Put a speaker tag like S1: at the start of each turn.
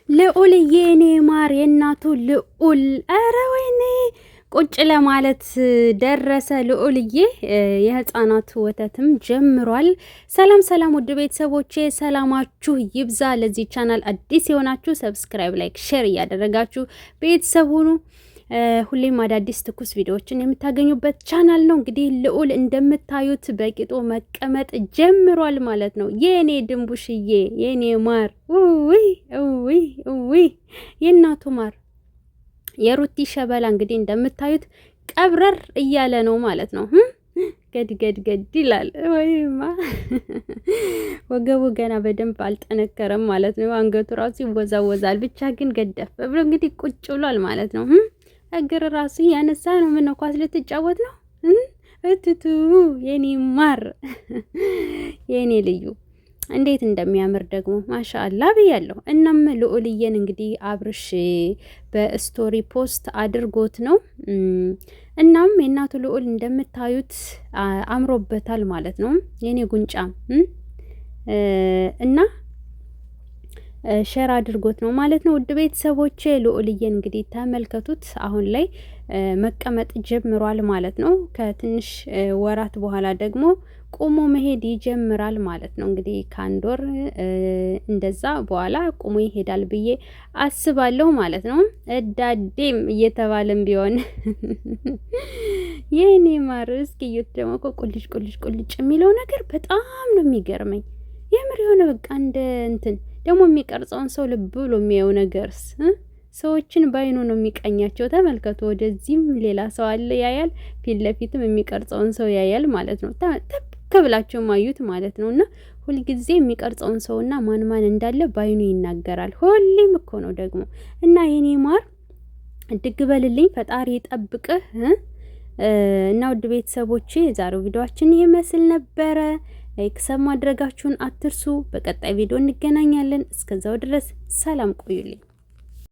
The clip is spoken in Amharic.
S1: ልዑልዬ የኔ ማር የእናቱ ልዑል፣ ኧረ ወይኔ ቁጭ ለማለት ደረሰ ልዑልዬ። የህፃናት ወተትም ጀምሯል። ሰላም ሰላም፣ ውድ ቤተሰቦቼ ሰላማችሁ ይብዛ። ለዚህ ቻናል አዲስ የሆናችሁ ሰብስክራይብ፣ ላይክ፣ ሼር እያደረጋችሁ ቤተሰብ ሁኑ። ሁሌም አዳዲስ ትኩስ ቪዲዮዎችን የምታገኙበት ቻናል ነው። እንግዲህ ልዑል እንደምታዩት በቂጦ መቀመጥ ጀምሯል ማለት ነው። የኔ ድንቡሽዬ የኔ ማር ውይ የእናቱ ማር የሩቲ ሸበላ እንግዲህ እንደምታዩት ቀብረር እያለ ነው ማለት ነው። ገድ ይላል። ወይማ ወገቡ ገና በደንብ አልጠነከረም ማለት ነው። አንገቱ ራሱ ይወዛወዛል። ብቻ ግን ገደፍ ብሎ እንግዲህ ቁጭ ብሏል ማለት ነው። እግር ራሱ ያነሳ ነው። ምን ኳስ ልትጫወት ነው? እትቱ የኔ ማር የኔ ልዩ እንዴት እንደሚያምር ደግሞ ማሻአላ ብያለሁ። እናም ልዑልዬን እንግዲህ አብርሽ በስቶሪ ፖስት አድርጎት ነው። እናም የእናቱ ልዑል እንደምታዩት አምሮበታል ማለት ነው። የኔ ጉንጫም እና ሼር አድርጎት ነው ማለት ነው። ውድ ቤተሰቦቼ ልዑልዬን እንግዲህ ተመልከቱት። አሁን ላይ መቀመጥ ጀምሯል ማለት ነው። ከትንሽ ወራት በኋላ ደግሞ ቁሞ መሄድ ይጀምራል ማለት ነው። እንግዲህ ከአንድ ወር እንደዛ በኋላ ቁሞ ይሄዳል ብዬ አስባለሁ ማለት ነው። እዳዴም እየተባለም ቢሆን የኔ ማር እስኪዩት ደግሞ እኮ ቁልጭ የሚለው ነገር በጣም ነው የሚገርመኝ። የምር የሆነ በቃ እንደ እንትን ደግሞ የሚቀርጸውን ሰው ልብ ብሎ የሚያየው ነገርስ ሰዎችን ባይኑ ነው የሚቀኛቸው። ተመልከቱ፣ ወደዚህም ሌላ ሰው አለ ያያል፣ ፊት ለፊትም የሚቀርጸውን ሰው ያያል ማለት ነው። ተብላችሁ ማዩት ማለት ነው። እና ሁልጊዜ የሚቀርጸውን ሰውና ማን እንዳለ ባይኑ ይናገራል። ሁሌም እኮ ነው ደግሞ። እና የኔ ማር እድግ በልልኝ፣ ፈጣሪ ይጠብቅህ። እና ውድ ቤተሰቦቼ የዛሬው ቪዲዮአችን ይመስል ነበረ። ላይክ ሰብ ማድረጋችሁን አትርሱ። በቀጣይ ቪዲዮ እንገናኛለን። እስከዛው ድረስ ሰላም ቆዩልኝ።